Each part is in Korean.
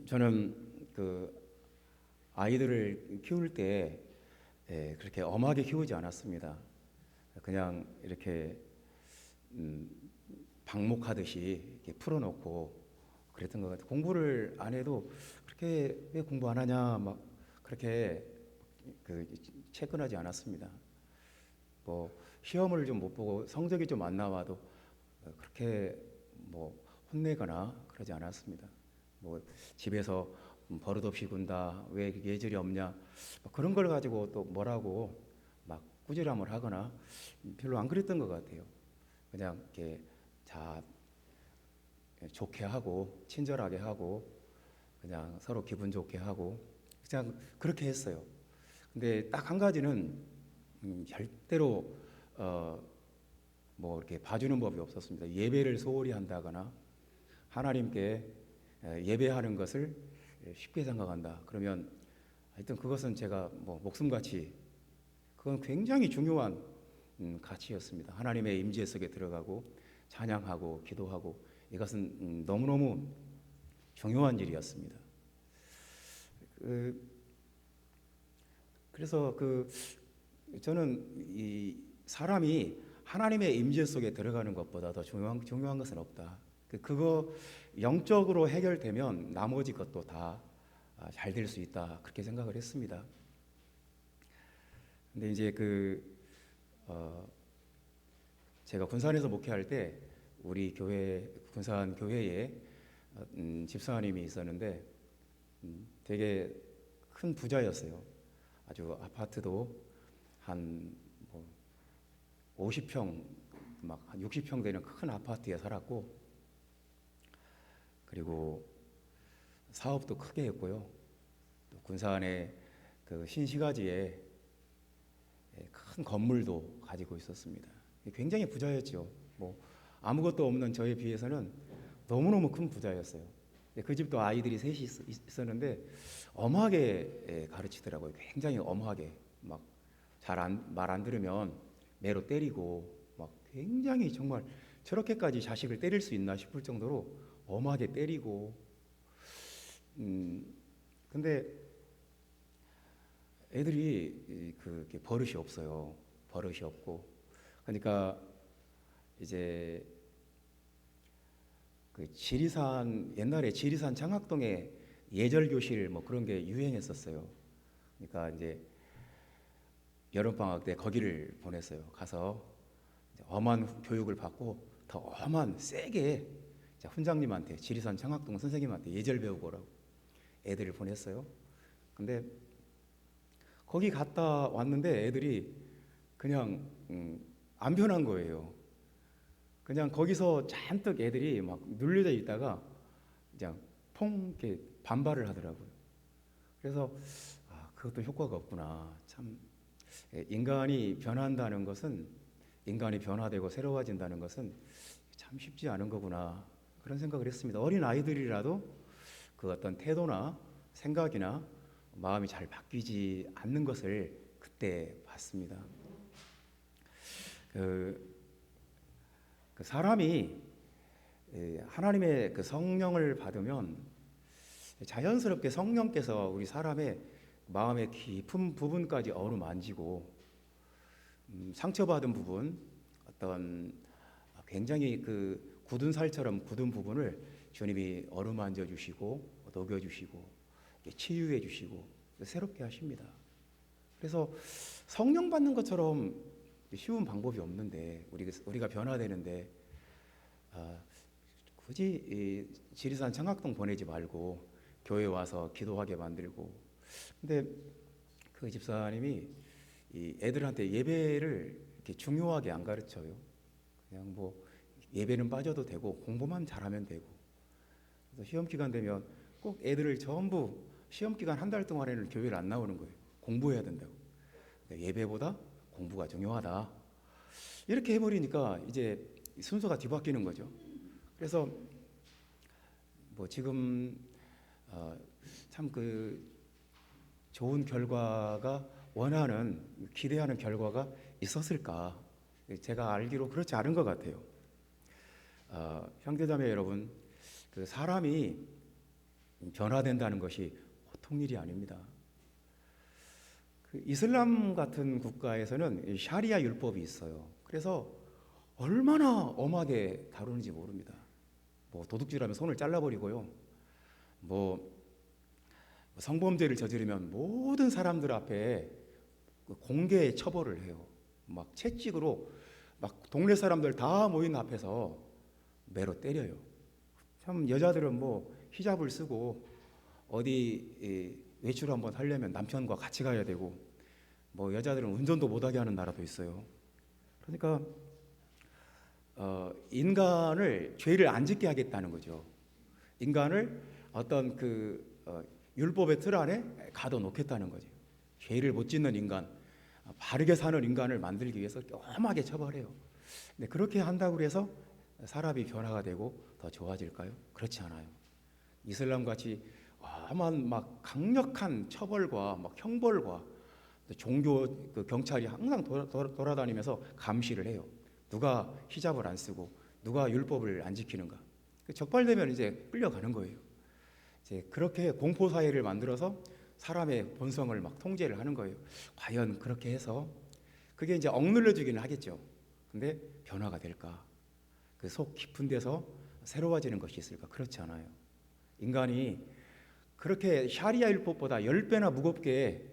저는 그 아이들을 키울 때 그렇게 엄하게 키우지 않았습니다. 그냥 이렇게 음, 방목하듯이 이렇게 풀어놓고 그랬던 것 같아요. 공부를 안 해도 그렇게 왜 공부 안 하냐 막 그렇게 그 채근하지 않았습니다. 뭐 시험을 좀 못 보고 성적이 좀 안 나와도 그렇게 뭐 혼내거나 그러지 않았습니다. 뭐 집에서 버릇없이 군다, 왜 예절이 없냐, 뭐 그런 걸 가지고 또 뭐라고 막 꾸지람을 하거나 별로 안 그랬던 것 같아요. 그냥 이렇게 자 좋게 하고 친절하게 하고 그냥 서로 기분 좋게 하고 그냥 그렇게 했어요. 근데 딱 한 가지는 절대로 어, 뭐 이렇게 봐주는 법이 없었습니다. 예배를 소홀히 한다거나 하나님께 예배하는 것을 쉽게 생각한다. 그러면 하여튼 그것은 제가 뭐 목숨같이 그건 굉장히 중요한 가치였습니다. 하나님의 임재 속에 들어가고 찬양하고 기도하고 이것은 너무너무 중요한 일이었습니다. 그래서 저는 이 사람이 하나님의 임재 속에 들어가는 것보다 더 중요한 것은 없다. 그거 영적으로 해결되면 나머지 것도 다 잘 될 수 있다. 그렇게 생각을 했습니다. 근데 이제 제가 군산에서 목회할 때 우리 교회 군산 교회에 집사님이 있었는데 되게 큰 부자였어요. 아주 아파트도 한 뭐 50평 막 한 60평 되는 큰 아파트에 살았고 그리고 사업도 크게 했고요. 또 군산의 그 신시가지에 큰 건물도 가지고 있었습니다. 굉장히 부자였죠. 뭐 아무것도 없는 저에 비해서는 너무너무 큰 부자였어요. 그 집도 아이들이 셋이 있었는데 엄하게 가르치더라고요. 굉장히 엄하게 막 말 안 들으면 매로 때리고 막 굉장히 정말 저렇게까지 자식을 때릴 수 있나 싶을 정도로 엄하게 때리고 근데 애들이 그게 버릇이 없어요. 버릇이 없고 그러니까 이제 그 지리산 옛날에 지리산 장학동에 예절 교실 뭐 그런 게 유행했었어요. 그러니까 이제 여름 방학 때 거기를 보냈어요. 가서 엄한 교육을 받고 더 엄한 세게 훈장님한테 지리산 장학동 선생님한테 예절 배우고 오라고 애들을 보냈어요. 근데 거기 갔다 왔는데 애들이 그냥 안 변한 거예요. 그냥 거기서 잔뜩 애들이 막 눌려져 있다가 그냥 퐁 이렇게 반발을 하더라고요. 그래서 그것도 효과가 없구나. 참 인간이 변한다는 것은 인간이 변화되고 새로워진다는 것은 참 쉽지 않은 거구나. 그런 생각을 했습니다. 어린 아이들이라도 그 어떤 태도나 생각이나 마음이 잘 바뀌지 않는 것을 그때 봤습니다. 그 사람이 하나님의 그 성령을 받으면 자연스럽게 성령께서 우리 사람의 마음의 깊은 부분까지 어루만지고 상처받은 부분 어떤 굉장히 그 굳은 살처럼 굳은 부분을 주님이 어루만져 주시고 녹여 주시고 치유해 주시고 새롭게 하십니다. 그래서 성령 받는 것처럼 쉬운 방법이 없는데 우리가 변화되는데 굳이 이 지리산 청학동 보내지 말고 교회 와서 기도하게 만들고 근데 그 집사님이 이 애들한테 예배를 이렇게 중요하게 안 가르쳐요. 그냥 뭐 예배는 빠져도 되고 공부만 잘하면 되고 그래서 시험 기간 되면 꼭 애들을 전부 시험 기간 한 달 동안에는 교회를 안 나오는 거예요. 공부해야 된다고. 예배보다 공부가 중요하다. 이렇게 해버리니까 이제 순서가 뒤바뀌는 거죠. 그래서 뭐 지금 참 좋은 결과가 원하는 기대하는 결과가 있었을까? 제가 알기로 그렇지 않은 것 같아요. 형제자매 여러분, 그 사람이 변화된다는 것이 보통 일이 아닙니다. 그 이슬람 같은 국가에서는 샤리아 율법이 있어요. 그래서 얼마나 엄하게 다루는지 모릅니다. 뭐 도둑질하면 손을 잘라버리고요. 뭐 성범죄를 저지르면 모든 사람들 앞에 공개 처벌을 해요. 막 채찍으로 막 동네 사람들 다 모인 앞에서 매로 때려요. 참 여자들은 뭐 히잡을 쓰고 어디 외출 한번 하려면 남편과 같이 가야 되고 뭐 여자들은 운전도 못하게 하는 나라도 있어요. 그러니까 인간을 죄를 안 짓게 하겠다는 거죠. 인간을 어떤 율법의 틀 안에 가둬놓겠다는 거죠. 죄를 못 짓는 인간, 바르게 사는 인간을 만들기 위해서 꼼하게 처벌해요. 근데 그렇게 한다고 해서 사람이 변화가 되고 더 좋아질까요? 그렇지 않아요. 이슬람 같이 와만 막 강력한 처벌과 막 형벌과 종교 경찰이 항상 돌아다니면서 감시를 해요. 누가 히잡을 안 쓰고 누가 율법을 안 지키는가. 적발되면 이제 끌려가는 거예요. 이제 그렇게 공포 사회를 만들어서 사람의 본성을 막 통제를 하는 거예요. 과연 그렇게 해서 그게 이제 억눌려 주기는 하겠죠. 근데 변화가 될까? 그 속 깊은 데서 새로워지는 것이 있을까? 그렇지 않아요. 인간이 그렇게 샤리아 율법보다 10배나 무겁게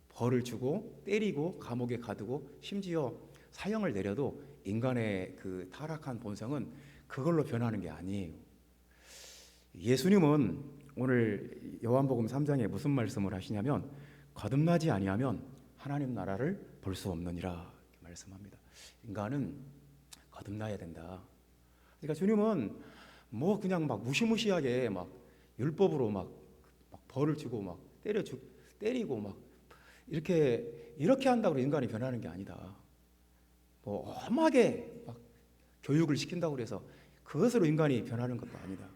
벌을 주고 때리고 감옥에 가두고 심지어 사형을 내려도 인간의 그 타락한 본성은 그걸로 변하는 게 아니에요. 예수님은 오늘 요한복음 3장에 무슨 말씀을 하시냐면 거듭나지 아니하면 하나님 나라를 볼 수 없느니라 이렇게 말씀합니다. 인간은 거듭나야 된다. 그러니까 주님은 뭐 그냥 막 무시무시하게 막 율법으로 막 벌을 주고 막 때리고 막 이렇게 한다고 인간이 변하는 게 아니다. 뭐 엄하게 막 교육을 시킨다고 해서 그것으로 인간이 변하는 것도 아니다.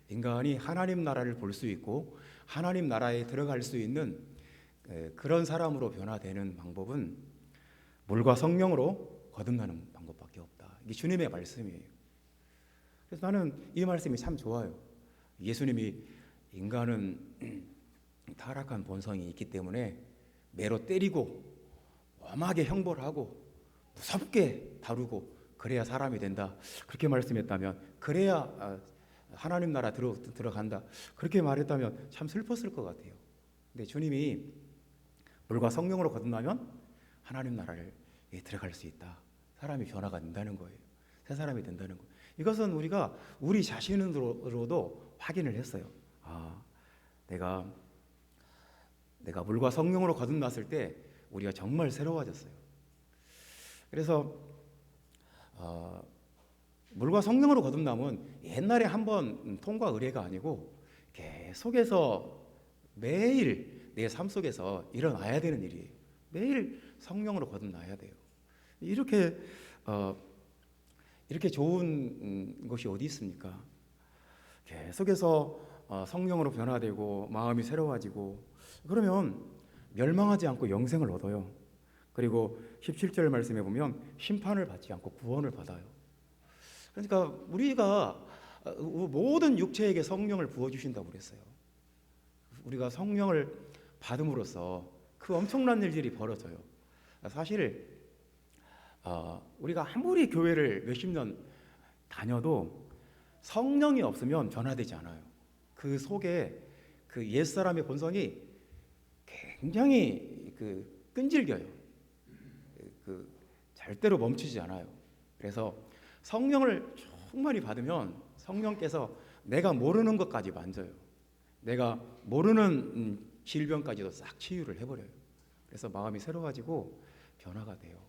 인간이 하나님 나라를 볼 수 있고 하나님 나라에 들어갈 수 있는 그런 사람으로 변화되는 방법은 물과 성령으로 거듭나는 방법밖에 없다. 이게 주님의 말씀이에요. 그래서 나는 이 말씀이 참 좋아요. 예수님이 인간은 타락한 본성이 있기 때문에 매로 때리고 엄하게 형벌하고 무섭게 다루고 그래야 사람이 된다. 그렇게 말씀했다면 그래야 하나님 나라 들어간다. 그렇게 말했다면 참 슬펐을 것 같아요. 근데 주님이 물과 성령으로 거듭나면 하나님 나라를 들어갈 수 있다. 사람이 변화가 된다는 거예요. 새 사람이 된다는 거예요. 이것은 우리가 우리 자신으로도 확인을 했어요. 내가 물과 성령으로 거듭났을 때 우리가 정말 새로워졌어요. 그래서 물과 성령으로 거듭남은 옛날에 한번 통과 의례가 아니고 계속해서 매일 내 삶 속에서 일어나야 되는 일이에요. 매일 성령으로 거듭나야 돼요. 이렇게 좋은 것이 어디 있습니까? 계속해서 성령으로 변화되고 마음이 새로워지고 그러면 멸망하지 않고 영생을 얻어요. 그리고 17절 말씀에 보면 심판을 받지 않고 구원을 받아요. 그러니까 우리가 모든 육체에게 성령을 부어주신다고 그랬어요. 우리가 성령을 받음으로써 그 엄청난 일들이 벌어져요. 사실 우리가 아무리 교회를 몇십 년 다녀도 성령이 없으면 변화되지 않아요. 그 속에 그 옛사람의 본성이 굉장히 끈질겨요. 절대로 멈추지 않아요. 그래서 성령을 충만히 받으면 성령께서 내가 모르는 것까지 만져요. 내가 모르는 질병까지도 싹 치유를 해버려요. 그래서 마음이 새로워지고 변화가 돼요.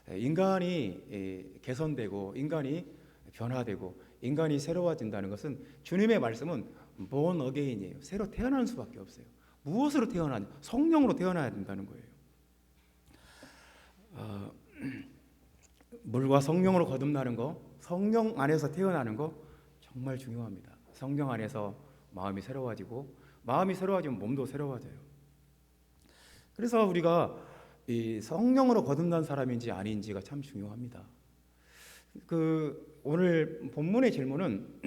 인간이 개선되고 인간이 변화되고 인간이 새로워진다는 것은 주님의 말씀은 born again이에요. 새로 태어나는 수밖에 없어요. 무엇으로 태어나냐? 성령으로 태어나야 된다는 거예요. 물과 성령으로 거듭나는 거, 성령 안에서 태어나는 거 정말 중요합니다. 성령 안에서 마음이 새로워지고 마음이 새로워지면 몸도 새로워져요. 그래서 우리가 이 성령으로 거듭난 사람인지 아닌지가 참 중요합니다. 오늘 본문의 질문은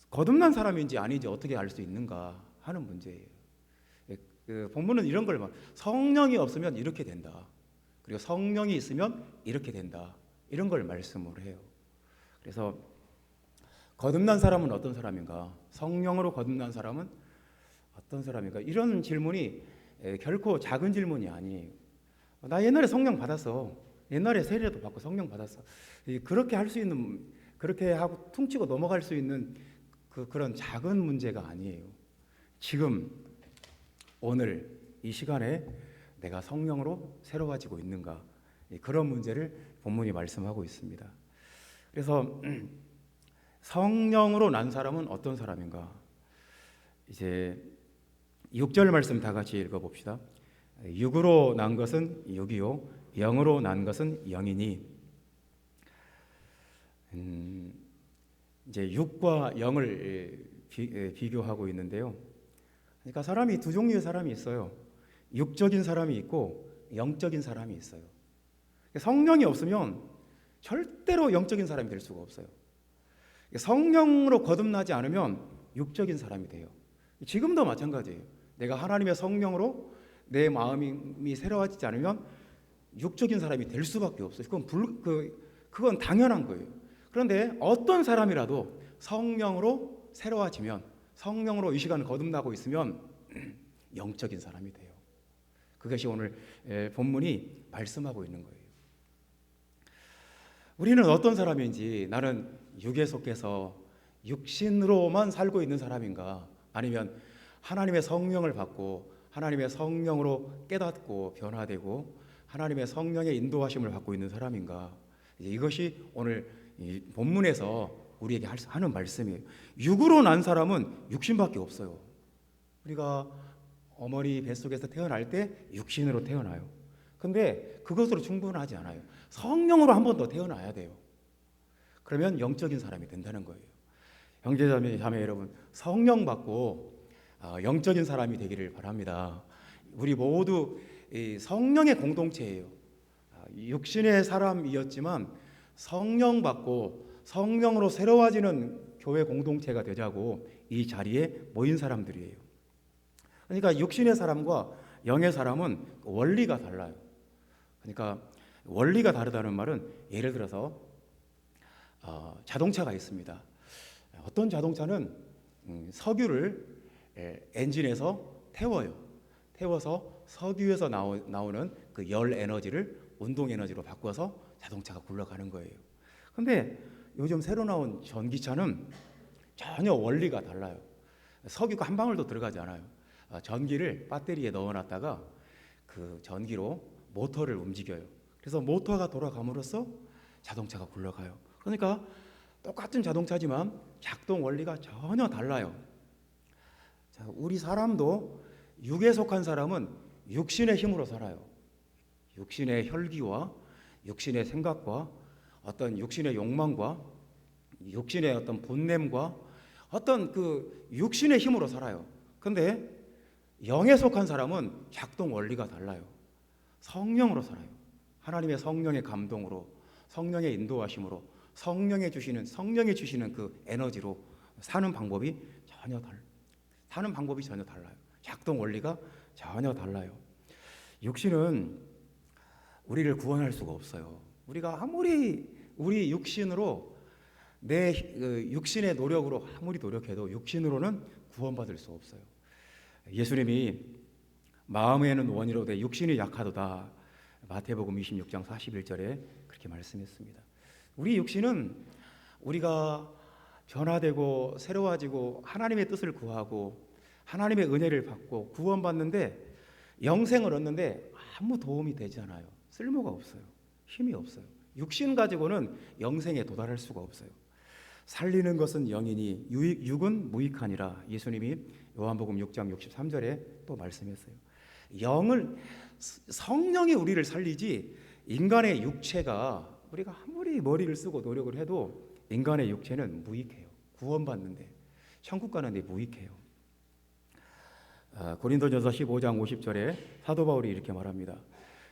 거듭난 사람인지 아닌지 어떻게 알 수 있는가 하는 문제예요. 그 본문은 이런 걸 막 성령이 없으면 이렇게 된다. 그리고 성령이 있으면 이렇게 된다. 이런 걸 말씀을 해요. 그래서 거듭난 사람은 어떤 사람인가? 성령으로 거듭난 사람은 어떤 사람인가? 이런 질문이 결코 작은 질문이 아니에요. 나 옛날에 성령 받았어. 옛날에 세례도 받고 성령 받았어. 그렇게 할 수 있는, 그렇게 하고 퉁치고 넘어갈 수 있는 그런 작은 문제가 아니에요. 지금 오늘 이 시간에 내가 성령으로 새로워지고 있는가, 그런 문제를 본문이 말씀하고 있습니다. 그래서 성령으로 난 사람은 어떤 사람인가? 이제 6절 말씀 다 같이 읽어봅시다. 육으로 난 것은 육이요 영으로 난 것은 영이니. 이제 육과 영을 비교하고 있는데요. 그러니까 사람이 두 종류의 사람이 있어요. 육적인 사람이 있고 영적인 사람이 있어요. 성령이 없으면 절대로 영적인 사람이 될 수가 없어요. 성령으로 거듭나지 않으면 육적인 사람이 돼요. 지금도 마찬가지예요. 내가 하나님의 성령으로 내 마음이 새로워지지 않으면 육적인 사람이 될 수밖에 없어요. 그건 당연한 거예요. 그런데 어떤 사람이라도 성령으로 새로워지면, 성령으로 이 시간 거듭나고 있으면 영적인 사람이 돼요. 그것이 오늘 본문이 말씀하고 있는 거예요. 우리는 어떤 사람인지, 나는 육에 속해서 육신으로만 살고 있는 사람인가, 아니면 하나님의 성령을 받고 하나님의 성령으로 깨닫고 변화되고 하나님의 성령의 인도하심을 받고 있는 사람인가, 이것이 오늘 이 본문에서 우리에게 하는 말씀이에요. 육으로 난 사람은 육신밖에 없어요. 우리가 어머니 뱃속에서 태어날 때 육신으로 태어나요. 근데 그것으로 충분하지 않아요. 성령으로 한 번 더 태어나야 돼요. 그러면 영적인 사람이 된다는 거예요. 형제자매 여러분, 성령 받고 영적인 사람이 되기를 바랍니다. 우리 모두 성령의 공동체예요. 육신의 사람이었지만 성령 받고 성령으로 새로워지는 교회 공동체가 되자고 이 자리에 모인 사람들이에요. 그러니까 육신의 사람과 영의 사람은 원리가 달라요. 그러니까 원리가 다르다는 말은, 예를 들어서 자동차가 있습니다. 어떤 자동차는 석유를 엔진에서 태워요. 태워서 석유에서 나오는 그 열 에너지를 운동 에너지로 바꿔서 자동차가 굴러가는 거예요. 그런데 요즘 새로 나온 전기차는 전혀 원리가 달라요. 석유가 한 방울도 들어가지 않아요. 전기를 배터리에 넣어놨다가 그 전기로 모터를 움직여요. 그래서 모터가 돌아감으로써 자동차가 굴러가요. 그러니까 똑같은 자동차지만 작동 원리가 전혀 달라요. 자, 우리 사람도, 육에 속한 사람은 육신의 힘으로 살아요. 육신의 혈기와 육신의 생각과 어떤 육신의 욕망과 육신의 어떤 본냄과 어떤 그 육신의 힘으로 살아요. 그런데 영에 속한 사람은 작동 원리가 달라요. 성령으로 살아요. 하나님의 성령의 감동으로, 성령의 인도하심으로, 성령이 주시는 그 에너지로 사는 방법이 전혀 달라요. 작동 원리가 전혀 달라요. 육신은 우리를 구원할 수가 없어요. 우리가 아무리 우리 육신으로, 내 육신의 노력으로 아무리 노력해도 육신으로는 구원받을 수 없어요. 예수님이 마음에는 원이로되 육신이 약하도다, 마태복음 26장 41절에 그렇게 말씀했습니다. 우리 육신은 우리가 변화되고 새로워지고 하나님의 뜻을 구하고 하나님의 은혜를 받고 구원받는데, 영생을 얻는데 아무 도움이 되지 않아요. 쓸모가 없어요. 힘이 없어요. 육신 가지고는 영생에 도달할 수가 없어요. 살리는 것은 영이니 육은 무익하니라, 예수님이 요한복음 6장 63절에 또 말씀했어요. 성령이 우리를 살리지, 인간의 육체가, 우리가 아무리 머리를 쓰고 노력을 해도 인간의 육체는 무익해요. 구원받는데, 천국 가는데 무익해요. 고린도전서 15장 50절에 사도 바울이 이렇게 말합니다.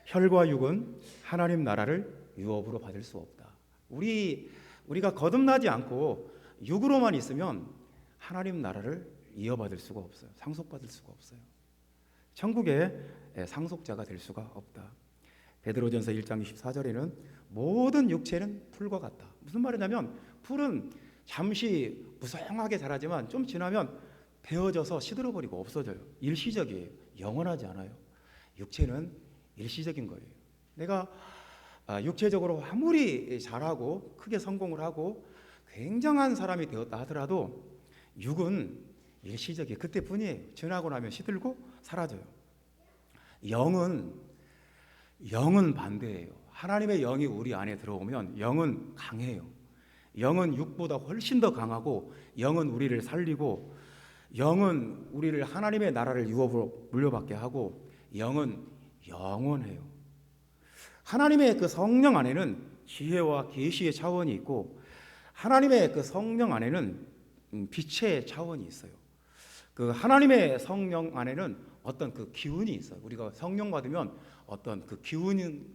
혈과 육은 하나님 나라를 유업으로 받을 수 없다. 우리가 거듭나지 않고 육으로만 있으면 하나님 나라를 이어받을 수가 없어요. 상속받을 수가 없어요. 천국의 상속자가 될 수가 없다. 베드로전서 1장 24절에는 모든 육체는 풀과 같다. 무슨 말이냐면 풀은 잠시 무성하게 자라지만 좀 지나면 베어져서 시들어버리고 없어져요. 일시적이에요. 영원하지 않아요. 육체는 일시적인 거예요. 내가 육체적으로 아무리 잘하고 크게 성공을 하고 굉장한 사람이 되었다 하더라도 육은 일시적이에요. 그때뿐이에요. 지나고 나면 시들고 사라져요. 영은 반대예요. 하나님의 영이 우리 안에 들어오면 영은 강해요. 영은 육보다 훨씬 더 강하고 영은 우리를 살리고 영은 우리를 하나님의 나라를 유업으로 물려받게 하고 영은 영원해요. 하나님의 그 성령 안에는 지혜와 계시의 차원이 있고 하나님의 그 성령 안에는 빛의 차원이 있어요. 그 하나님의 성령 안에는 어떤 그 기운이 있어요. 우리가 성령 받으면 어떤 그 기운은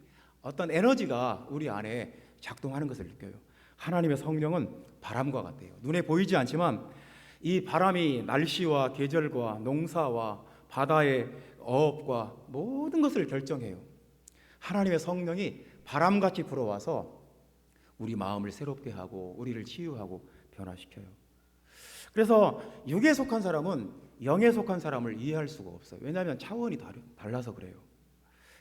어떤 에너지가 우리 안에 작동하는 것을 느껴요. 하나님의 성령은 바람과 같아요. 눈에 보이지 않지만 이 바람이 날씨와 계절과 농사와 바다의 어업과 모든 것을 결정해요. 하나님의 성령이 바람같이 불어와서 우리 마음을 새롭게 하고 우리를 치유하고 변화시켜요. 그래서 육에 속한 사람은 영에 속한 사람을 이해할 수가 없어요. 왜냐하면 차원이 달라서 그래요.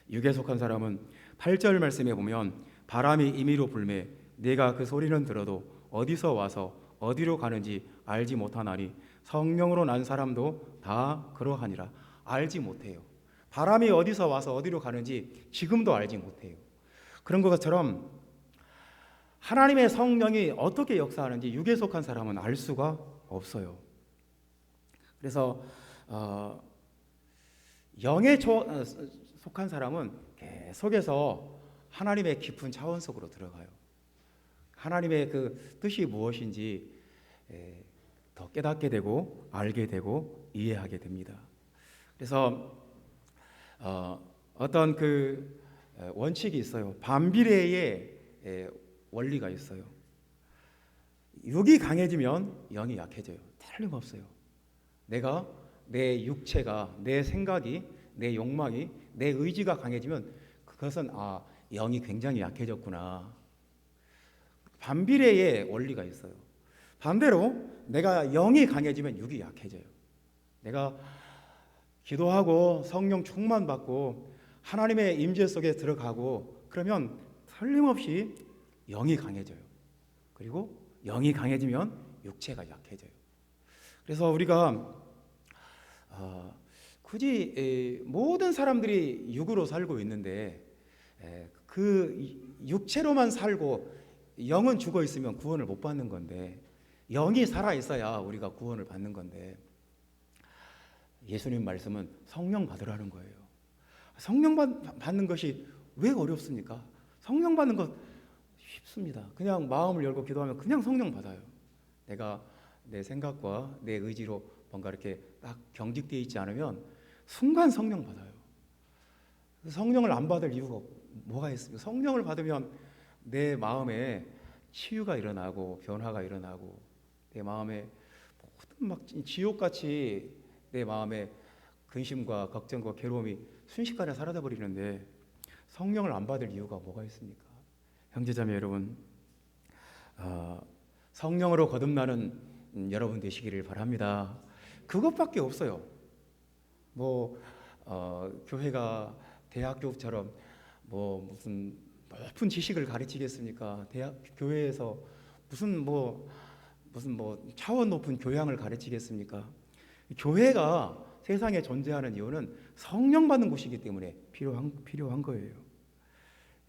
육에 속한 사람은 8절 말씀에 보면 바람이 임의로 불매 내가 그 소리는 들어도 어디서 와서 어디로 가는지 알지 못하나니 성령으로 난 사람도 다 그러하니라. 알지 못해요. 바람이 어디서 와서 어디로 가는지 지금도 알지 못해요. 그런 것처럼 하나님의 성령이 어떻게 역사하는지 육에 속한 사람은 알 수가 없어요. 그래서 영에 속한 사람은 계속해서 하나님의 깊은 차원 속으로 들어가요. 하나님의 그 뜻이 무엇인지 더 깨닫게 되고 알게 되고 이해하게 됩니다. 그래서 어떤 그 원칙이 있어요. 반비례의 원리가 있어요. 육이 강해지면 영이 약해져요. 틀림없어요. 내가 내 육체가 내 생각이 내 욕망이 내 의지가 강해지면 그것은 영이 굉장히 약해졌구나. 반비례의 원리가 있어요. 반대로 내가 영이 강해지면 육이 약해져요. 내가 기도하고 성령 충만 받고 하나님의 임재 속에 들어가고 그러면 틀림없이 영이 강해져요. 그리고 영이 강해지면 육체가 약해져요. 그래서 우리가 굳이 모든 사람들이 육으로 살고 있는데 그 육체로만 살고 영은 죽어 있으면 구원을 못 받는 건데 영이 살아 있어야 우리가 구원을 받는 건데 예수님 말씀은 성령 받으라는 거예요. 성령 받는 것이 왜 어렵습니까? 성령 받는 것 쉽습니다. 그냥 마음을 열고 기도하면 그냥 성령 받아요. 내가 내 생각과 내 의지로 뭔가 이렇게 딱 경직되어 있지 않으면 순간 성령 받아요. 성령을 안 받을 이유가 뭐가 있습니까? 성령을 받으면 내 마음에 치유가 일어나고 변화가 일어나고 내 마음에 모든 막 지옥같이 내 마음에 근심과 걱정과 괴로움이 순식간에 사라져 버리는데 성령을 안 받을 이유가 뭐가 있습니까? 형제자매 여러분, 성령으로 거듭나는 여러분 되시기를 바랍니다. 그것밖에 없어요. 교회가 대학교처럼 무슨 높은 지식을 가르치겠습니까? 교회에서 무슨 차원 높은 교양을 가르치겠습니까? 교회가 세상에 존재하는 이유는 성령 받는 곳이기 때문에 필요한 거예요.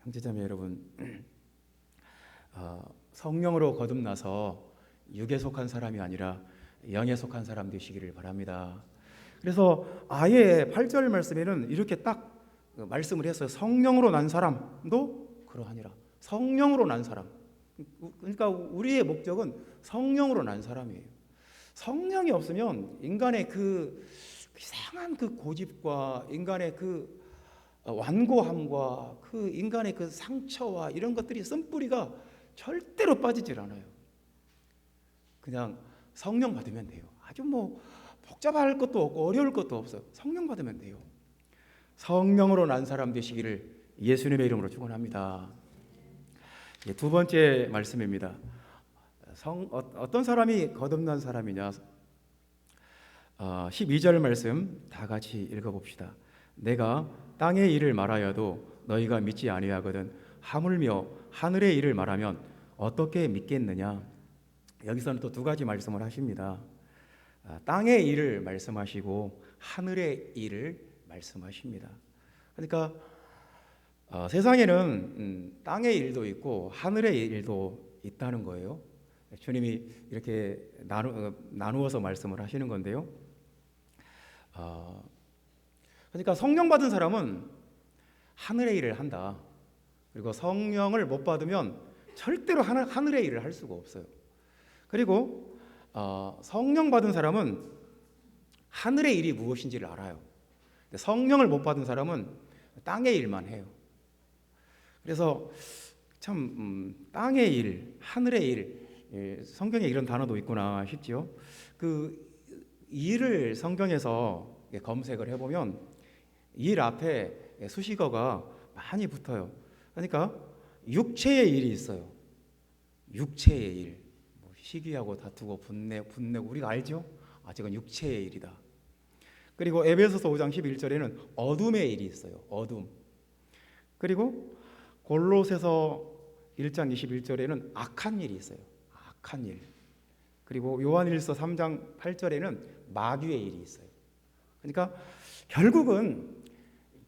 형제자매 여러분, 성령으로 거듭나서 육에 속한 사람이 아니라 영에 속한 사람 되시기를 바랍니다. 그래서 아예 8절 말씀에는 이렇게 딱 말씀을 했어요. 성령으로 난 사람도 그러하니라. 성령으로 난 사람. 그러니까 우리의 목적은 성령으로 난 사람이에요. 성령이 없으면 인간의 그 이상한 그 고집과 인간의 그 완고함과 그 인간의 그 상처와 이런 것들이 쓴뿌리가 절대로 빠지질 않아요. 그냥 성령 받으면 돼요. 아주 뭐 복잡할 것도 없고 어려울 것도 없어요. 성령 받으면 돼요. 성령으로 난 사람 되시기를 예수님의 이름으로 축원합니다. 두 번째 말씀입니다. 어떤 사람이 거듭난 사람이냐? 12절 말씀 다 같이 읽어봅시다. 내가 땅의 일을 말하여도 너희가 믿지 아니하거든 하물며 하늘의 일을 말하면 어떻게 믿겠느냐? 여기서는 또 두 가지 말씀을 하십니다. 땅의 일을 말씀하시고 하늘의 일을 말씀하십니다. 그러니까 세상에는 땅의 일도 있고 하늘의 일도 있다는 거예요. 주님이 이렇게 나누어서 말씀을 하시는 건데요. 그러니까 성령 받은 사람은 하늘의 일을 한다. 그리고 성령을 못 받으면 절대로 하늘의 일을 할 수가 없어요. 그리고 성령 받은 사람은 하늘의 일이 무엇인지를 알아요. 성령을 못 받은 사람은 땅의 일만 해요. 그래서 참 땅의 일, 하늘의 일, 성경에 이런 단어도 있구나 싶죠. 그 일을 성경에서 검색을 해보면 일 앞에 수식어가 많이 붙어요. 그러니까 육체의 일이 있어요. 육체의 일, 시기하고 다투고 분내고 우리가 알죠? 저건 육체의 일이다. 그리고 에베소서 5장 11절에는 어둠의 일이 있어요. 어둠. 그리고 골로새서 1장 21절에는 악한 일이 있어요. 악한 일. 그리고 요한일서 3장 8절에는 마귀의 일이 있어요. 그러니까 결국은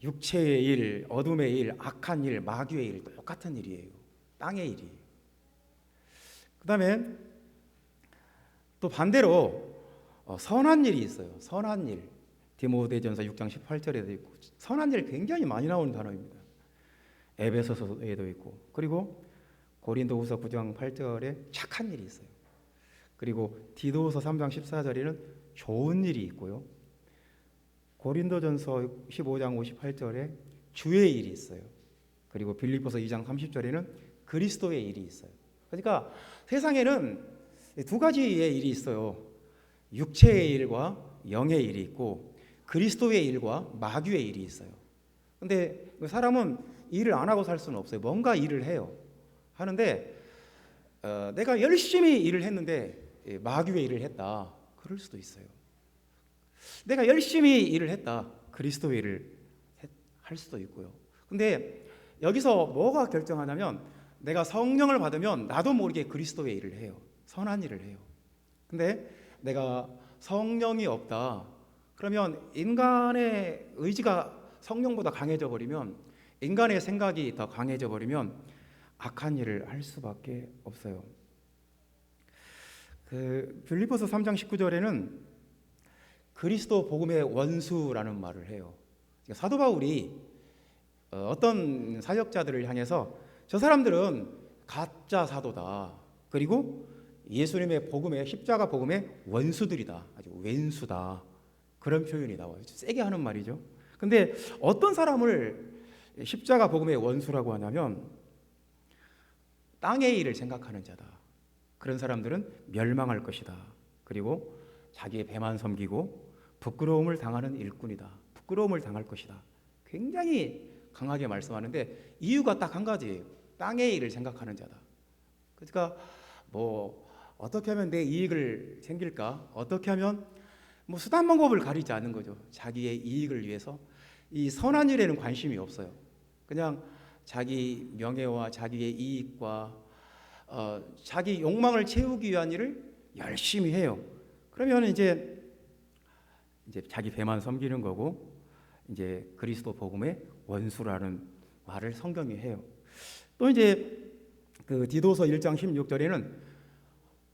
육체의 일, 어둠의 일, 악한 일, 마귀의 일 똑같은 일이에요. 땅의 일이에요. 그 다음에 또 반대로 선한 일이 있어요. 선한 일. 디모데전서 6장 18절에도 있고 선한 일 굉장히 많이 나오는 단어입니다. 에베소서에도 있고 그리고 고린도후서 9장 8절에 착한 일이 있어요. 그리고 디도서 3장 14절에는 좋은 일이 있고요. 고린도전서 15장 58절에 주의 일이 있어요. 그리고 빌립보서 2장 30절에는 그리스도의 일이 있어요. 그러니까 세상에는 두 가지의 일이 있어요. 육체의 일과 영의 일이 있고 그리스도의 일과 마귀의 일이 있어요. 근데 사람은 일을 안 하고 살 수는 없어요. 뭔가 일을 해요. 하는데 내가 열심히 일을 했는데 마귀의 일을 했다. 그럴 수도 있어요. 내가 열심히 일을 했다. 그리스도의 일을 할 수도 있고요. 근데 여기서 뭐가 결정하냐면 내가 성령을 받으면 나도 모르게 그리스도의 일을 해요. 선한 일을 해요. 근데 내가 성령이 없다. 그러면 인간의 의지가 성령보다 강해져 버리면 인간의 생각이 더 강해져 버리면 악한 일을 할 수밖에 없어요. 빌립보서 3장 19절에는 그리스도 복음의 원수라는 말을 해요. 사도 바울이 어떤 사역자들을 향해서 저 사람들은 가짜 사도다. 그리고 예수님의 복음의 십자가 복음의 원수들이다. 아주 왼수다. 그런 표현이 나와요. 세게 하는 말이죠. 근데 어떤 사람을 십자가 복음의 원수라고 하냐면 땅의 일을 생각하는 자다. 그런 사람들은 멸망할 것이다. 그리고 자기의 배만 섬기고 부끄러움을 당하는 일꾼이다. 부끄러움을 당할 것이다. 굉장히 강하게 말씀하는데 이유가 딱 한 가지예요. 땅의 일을 생각하는 자다. 그러니까 뭐 어떻게 하면 내 이익을 챙길까? 어떻게 하면 뭐 수단 방법을 가리지 않는 거죠. 자기의 이익을 위해서 이 선한 일에는 관심이 없어요. 그냥 자기 명예와 자기의 이익과 자기 욕망을 채우기 위한 일을 열심히 해요. 그러면 이제 자기 배만 섬기는 거고 이제 그리스도 복음의 원수라는 말을 성경이 해요. 또 이제 그 디도서 1장 16절에는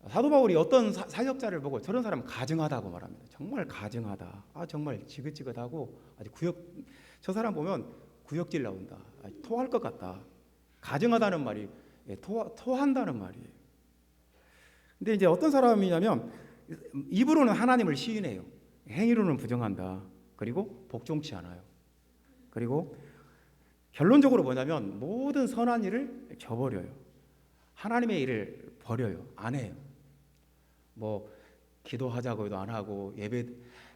사도 바울이 어떤 사역자를 보고 저런 사람은 가증하다고 말합니다. 정말 가증하다. 정말 지긋지긋하고 아주 저 사람 보면 구역질 나온다. 토할 것 같다. 가증하다는 말이 토한다는 말이에요. 근데 이제 어떤 사람이냐면 입으로는 하나님을 시인해요. 행위로는 부정한다. 그리고 복종치 않아요. 그리고 결론적으로 뭐냐면 모든 선한 일을 저버려요. 하나님의 일을 버려요. 안 해요. 뭐 기도하자고 해도 안 하고 예배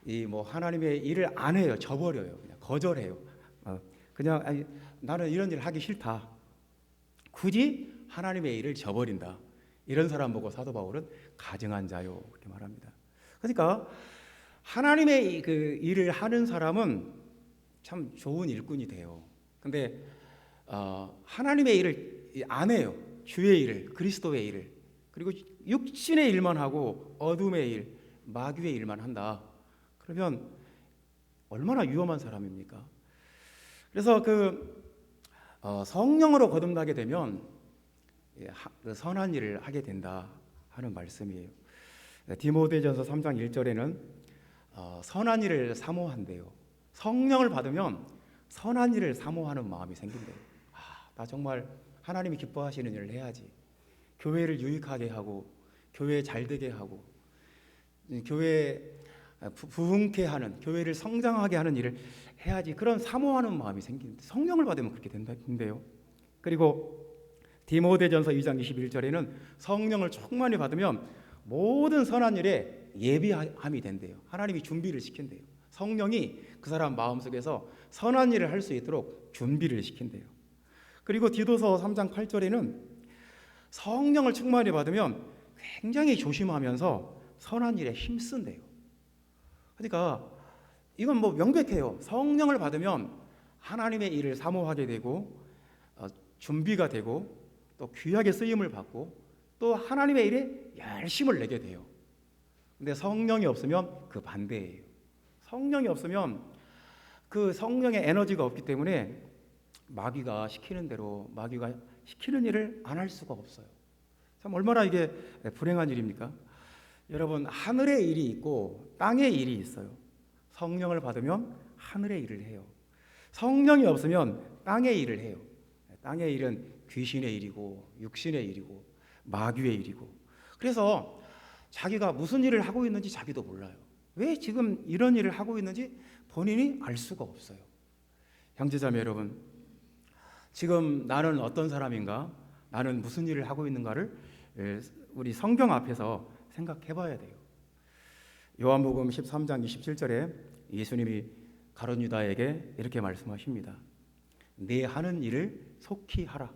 이 뭐 하나님의 일을 안 해요. 저버려요. 그냥 거절해요. 그냥 아니, 나는 이런 일 하기 싫다. 굳이 하나님의 일을 저버린다. 이런 사람 보고 사도 바울은 가증한 자요 그렇게 말합니다. 그러니까 하나님의 그 일을 하는 사람은 참 좋은 일꾼이 돼요. 근데 하나님의 일을 안 해요. 주의 일을, 그리스도의 일을, 그리고 육신의 일만 하고 어둠의 일, 마귀의 일만 한다. 그러면 얼마나 위험한 사람입니까? 그래서 성령으로 거듭나게 되면 선한 일을 하게 된다 하는 말씀이에요. 디모데전서 3장 1절에는 선한 일을 사모한대요. 성령을 받으면 선한 일을 사모하는 마음이 생긴대요. 나 정말 하나님이 기뻐하시는 일을 해야지. 교회를 유익하게 하고 교회 잘 되게 하고 교회 부흥케 하는, 교회를 성장하게 하는 일을 해야지. 그런 사모하는 마음이 생기는데 성령을 받으면 그렇게 된대요. 그리고 디모데전서 2장 21절에는 성령을 충만히 받으면 모든 선한 일에 예비함이 된대요. 하나님이 준비를 시킨대요. 성령이 그 사람 마음속에서 선한 일을 할 수 있도록 준비를 시킨대요. 그리고 디도서 3장 8절에는 성령을 충만히 받으면 굉장히 조심하면서 선한 일에 힘쓴대요. 그러니까 이건 뭐 명백해요. 성령을 받으면 하나님의 일을 사모하게 되고 준비가 되고 또 귀하게 쓰임을 받고 또 하나님의 일에 열심을 내게 돼요. 근데 성령이 없으면 그 반대예요. 성령이 없으면 그 성령의 에너지가 없기 때문에 마귀가 시키는 대로, 마귀가 시키는 일을 안 할 수가 없어요. 참 얼마나 이게 불행한 일입니까? 여러분, 하늘의 일이 있고 땅의 일이 있어요. 성령을 받으면 하늘의 일을 해요. 성령이 없으면 땅의 일을 해요. 땅의 일은 귀신의 일이고 육신의 일이고 마귀의 일이고, 그래서 자기가 무슨 일을 하고 있는지 자기도 몰라요. 왜 지금 이런 일을 하고 있는지 본인이 알 수가 없어요. 형제자매 여러분, 지금 나는 어떤 사람인가, 나는 무슨 일을 하고 있는가를 우리 성경 앞에서 생각해 봐야 돼요. 요한복음 13장 27절에 예수님이 가룟 유다에게 이렇게 말씀하십니다. 네 하는 일을 속히 하라.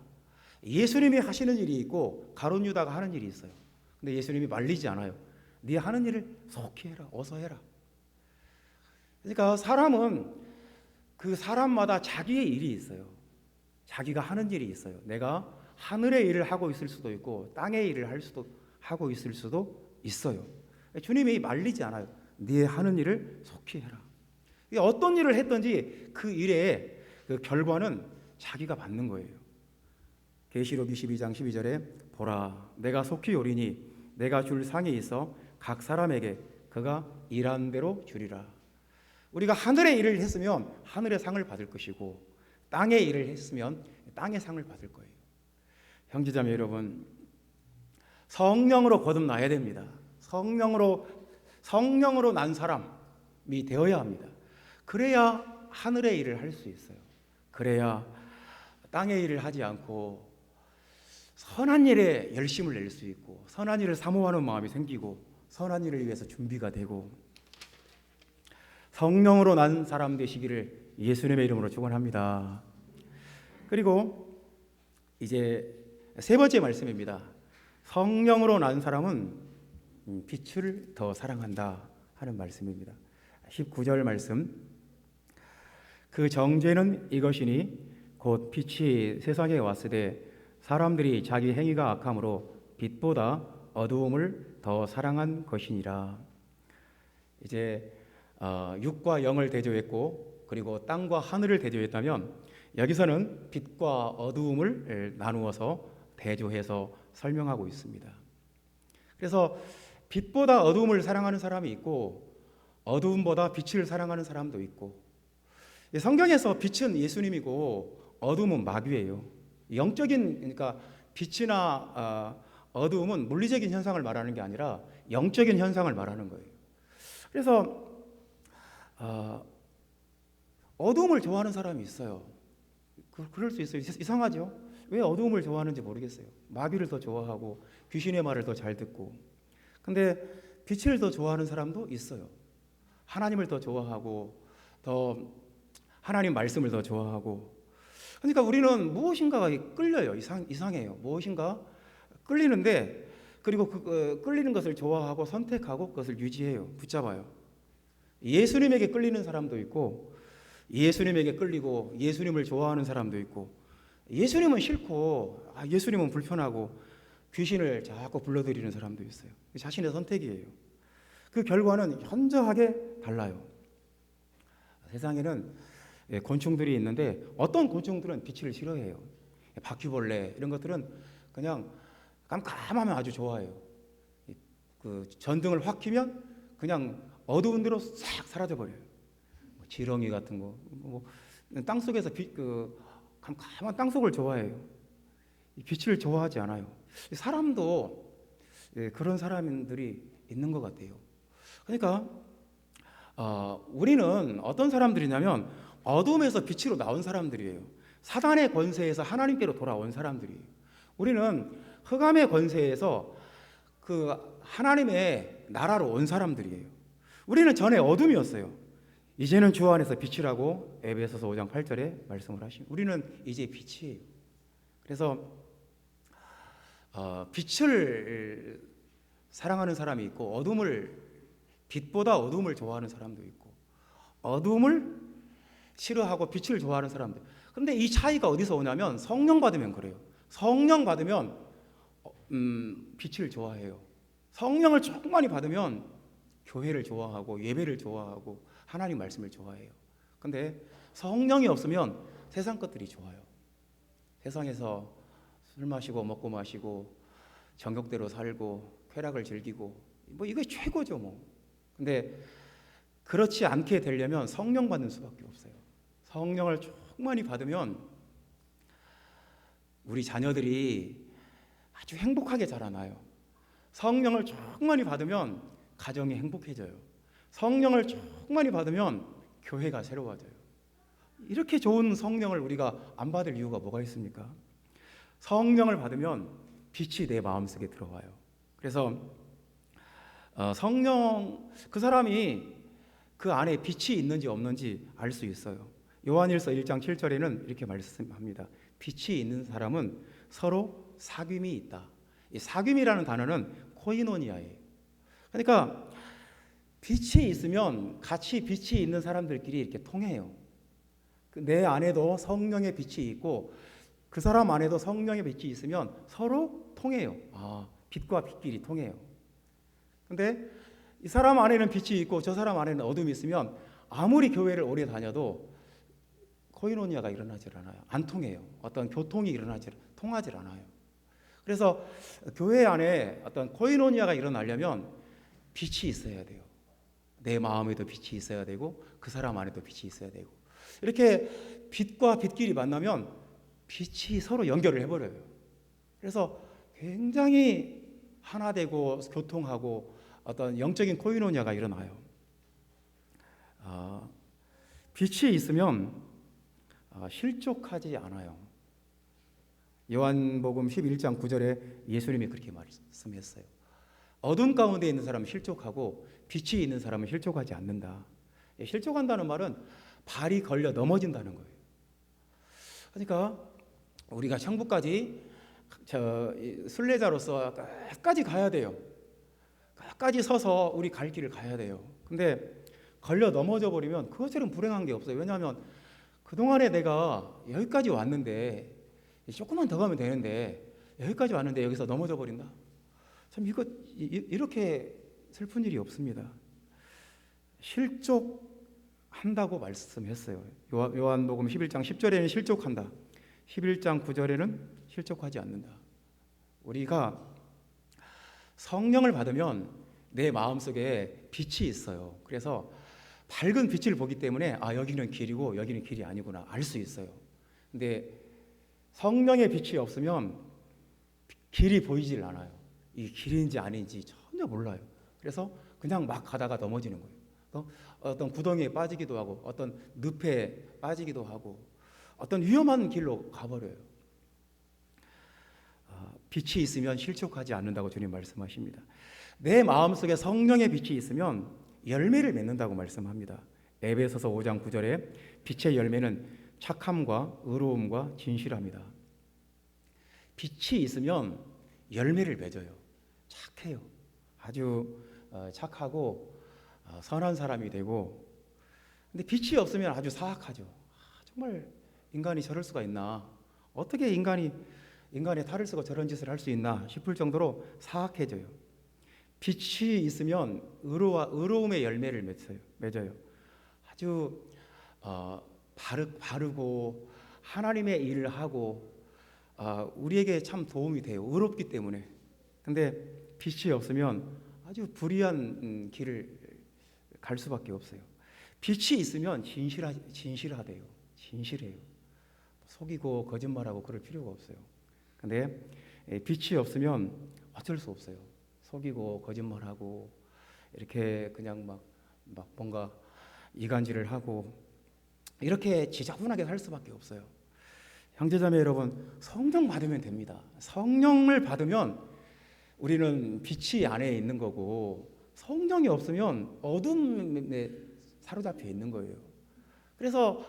예수님이 하시는 일이 있고 가룟 유다가 하는 일이 있어요. 근데 예수님이 말리지 않아요. 네 하는 일을 속히 해라. 어서 해라. 그러니까 사람은 그 사람마다 자기의 일이 있어요. 자기가 하는 일이 있어요. 내가 하늘의 일을 하고 있을 수도 있고 땅의 일을 하고 있을 수도 있어요. 주님이 말리지 않아요. 네 하는 일을 속히 해라. 어떤 일을 했든지 그 일의 그 결과는 자기가 받는 거예요. 계시록 22장 12절에 보라, 내가 속히 오리니 내가 줄 상이 있어 각 사람에게 그가 일한 대로 주리라. 우리가 하늘의 일을 했으면 하늘의 상을 받을 것이고 땅의 일을 했으면 땅의 상을 받을 거예요. 형제자매 여러분, 성령으로 거듭나야 됩니다. 성령으로 난 사람이 되어야 합니다. 그래야 하늘의 일을 할 수 있어요. 그래야 땅의 일을 하지 않고 선한 일에 열심을 낼 수 있고 선한 일을 사모하는 마음이 생기고 선한 일을 위해서 준비가 되고, 성령으로 난 사람 되시기를 예수님의 이름으로 축원합니다. 그리고 이제 세 번째 말씀입니다. 성령으로 난 사람은 빛을 더 사랑한다 하는 말씀입니다. 19절 말씀. 그 정죄는 이것이니 곧 빛이 세상에 왔으되 사람들이 자기 행위가 악함으로 빛보다 어두움을 더 사랑한 것이니라. 이제 육과 영을 대조했고 그리고 땅과 하늘을 대조했다면 여기서는 빛과 어두움을 나누어서 대조해서 설명하고 있습니다. 그래서 빛보다 어두움을 사랑하는 사람이 있고 어두움보다 빛을 사랑하는 사람도 있고, 성경에서 빛은 예수님이고 어두움은 마귀예요. 영적인, 그러니까 빛이나 어두움은 물리적인 현상을 말하는 게 아니라 영적인 현상을 말하는 거예요. 그래서 어두움을 좋아하는 사람이 있어요. 그럴 수 있어요. 이상하죠? 왜 어두움을 좋아하는지 모르겠어요. 마귀를 더 좋아하고 귀신의 말을 더 잘 듣고. 근데 빛을 더 좋아하는 사람도 있어요. 하나님을 더 좋아하고 더 하나님 말씀을 더 좋아하고. 그러니까 우리는 무엇인가가 끌려요. 이상해요. 무엇인가 끌리는데, 그리고 끌리는 것을 좋아하고 선택하고 그것을 유지해요. 붙잡아요. 예수님에게 끌리는 사람도 있고, 예수님에게 끌리고 예수님을 좋아하는 사람도 있고, 예수님은 싫고 예수님은 불편하고 귀신을 자꾸 불러들이는 사람도 있어요. 자신의 선택이에요. 그 결과는 현저하게 달라요. 세상에는 곤충들이 있는데 어떤 곤충들은 빛을 싫어해요. 바퀴벌레 이런 것들은 그냥 깜깜하면 아주 좋아해요. 그 전등을 확 켜면 그냥 어두운 데로 싹 사라져 버려요. 지렁이 같은 거, 땅 속에서 깜깜한 땅 속을 좋아해요. 빛을 좋아하지 않아요. 사람도 그런 사람들이 있는 것 같아요. 그러니까 우리는 어떤 사람들이냐면 어둠에서 빛으로 나온 사람들이에요. 사단의 권세에서 하나님께로 돌아온 사람들이에요. 우리는 흑암의 권세에서 그 하나님의 나라로 온 사람들이에요. 우리는 전에 어둠이었어요. 이제는 주 안에서 빛이라고 에베소서 5장 8절에 말씀을 하십니다. 우리는 이제 빛이에요. 그래서 빛을 사랑하는 사람이 있고 빛보다 어둠을 좋아하는 사람도 있고, 어둠을 싫어하고 빛을 좋아하는 사람들. 그런데 이 차이가 어디서 오냐면 성령 받으면 그래요. 성령 받으면 빛을 좋아해요. 성령을 조금 많이 받으면 교회를 좋아하고 예배를 좋아하고 하나님 말씀을 좋아해요. 근데 성령이 없으면 세상 것들이 좋아요. 세상에서 술 마시고 먹고 마시고 정욕대로 살고 쾌락을 즐기고 이거 최고죠. 근데 그렇지 않게 되려면 성령 받는 수밖에 없어요. 성령을 충만히 받으면 우리 자녀들이 아주 행복하게 자라나요. 성령을 충만히 받으면 가정이 행복해져요. 성령을 충만히 받으면 교회가 새로워져요. 이렇게 좋은 성령을 우리가 안 받을 이유가 뭐가 있습니까? 성령을 받으면 빛이 내 마음속에 들어와요. 그래서 성령, 그 사람이 그 안에 빛이 있는지 없는지 알 수 있어요. 요한일서 1장 7절에는 이렇게 말씀합니다. 빛이 있는 사람은 서로 사귐이 있다. 이 사귐이라는 단어는 코이노니아예요. 그러니까 빛이 있으면 같이 빛이 있는 사람들끼리 이렇게 통해요. 내 안에도 성령의 빛이 있고 그 사람 안에도 성령의 빛이 있으면 서로 통해요. 빛과 빛끼리 통해요. 근데 이 사람 안에는 빛이 있고 저 사람 안에는 어둠이 있으면 아무리 교회를 오래 다녀도 코이노니아가 일어나질 않아요. 안 통해요. 어떤 교통이 통하질 않아요. 그래서 교회 안에 어떤 코이노니아가 일어나려면 빛이 있어야 돼요. 내 마음에도 빛이 있어야 되고 그 사람 안에도 빛이 있어야 되고, 이렇게 빛과 빛끼리 만나면 빛이 서로 연결을 해버려요. 그래서 굉장히 하나 되고 교통하고 어떤 영적인 코이노니아가 일어나요. 빛이 있으면 실족하지 않아요. 요한복음 11장 9절에 예수님이 그렇게 말씀했어요. 어둠 가운데 있는 사람은 실족하고 빛이 있는 사람은 실족하지 않는다. 실족한다는 말은 발이 걸려 넘어진다는 거예요. 그러니까 우리가 천국까지 순례자로서 끝까지 가야 돼요. 끝까지 서서 우리 갈 길을 가야 돼요. 근데 걸려 넘어져 버리면 그것처럼 불행한 게 없어요. 왜냐하면 그동안에 내가 여기까지 왔는데 조금만 더 가면 되는데 여기까지 왔는데 여기서 넘어져 버린다. 참 이렇게 슬픈 일이 없습니다. 실족한다고 말씀했어요. 요한복음 11장 10절에는 실족한다. 11장 9절에는 실족하지 않는다. 우리가 성령을 받으면 내 마음속에 빛이 있어요. 그래서 밝은 빛을 보기 때문에 여기는 길이고 여기는 길이 아니구나 알 수 있어요. 근데 성령의 빛이 없으면 길이 보이질 않아요. 이 길인지 아닌지 전혀 몰라요. 그래서 그냥 막 가다가 넘어지는 거예요. 어떤 구덩이에 빠지기도 하고 어떤 늪에 빠지기도 하고 어떤 위험한 길로 가버려요. 빛이 있으면 실족하지 않는다고 주님 말씀하십니다. 내 마음속에 성령의 빛이 있으면 열매를 맺는다고 말씀합니다. 에베소서 5장 9절에 빛의 열매는 착함과 의로움과 진실함이다. 빛이 있으면 열매를 맺어요. 착해요. 아주 착하고 선한 사람이 되고, 근데 빛이 없으면 아주 사악하죠. 정말 인간이 저럴 수가 있나? 어떻게 인간의 탈을 쓰고 저런 짓을 할 수 있나 싶을 정도로 사악해져요. 빛이 있으면 의로움의 열매를 맺어요. 아주 바르고 하나님의 일을 하고 우리에게 참 도움이 돼요. 의롭기 때문에. 근데 빛이 없으면 아주 불의한 길을 갈 수밖에 없어요. 빛이 있으면 진실하대요. 진실해요. 속이고 거짓말하고 그럴 필요가 없어요. 근데 빛이 없으면 어쩔 수 없어요. 속이고 거짓말하고 이렇게 그냥 막 뭔가 이간질을 하고 이렇게 지저분하게 살 수밖에 없어요. 형제자매 여러분, 성령 받으면 됩니다. 성령을 받으면 우리는 빛이 안에 있는 거고, 성령이 없으면 어둠에 사로잡혀 있는 거예요. 그래서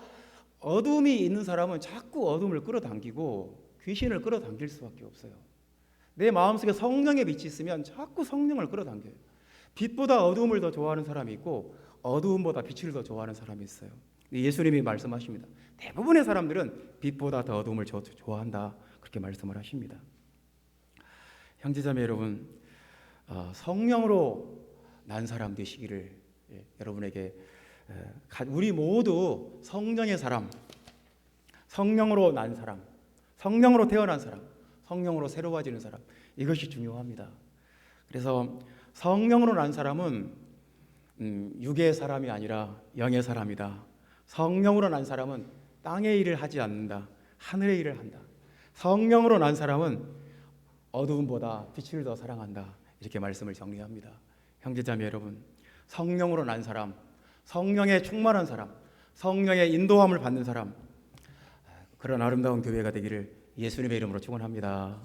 어둠이 있는 사람은 자꾸 어둠을 끌어당기고 귀신을 끌어당길 수밖에 없어요. 내 마음속에 성령의 빛이 있으면 자꾸 성령을 끌어당겨요. 빛보다 어둠을 더 좋아하는 사람이 있고 어두움보다 빛을 더 좋아하는 사람이 있어요. 예수님이 말씀하십니다. 대부분의 사람들은 빛보다 더 어둠을 좋아한다, 그렇게 말씀을 하십니다. 형제자매 여러분, 성령으로 난 사람 되시기를 여러분에게, 우리 모두 성령의 사람, 성령으로 난 사람, 성령으로 태어난 사람, 성령으로 새로워지는 사람, 이것이 중요합니다. 그래서 성령으로 난 사람은 육의 사람이 아니라 영의 사람이다. 성령으로 난 사람은 땅의 일을 하지 않는다. 하늘의 일을 한다. 성령으로 난 사람은 어두움보다 빛을 더 사랑한다. 이렇게 말씀을 정리합니다. 형제자매 여러분, 성령으로 난 사람, 성령에 충만한 사람, 성령의 인도함을 받는 사람, 그런 아름다운 교회가 되기를 예수님의 이름으로 축원합니다.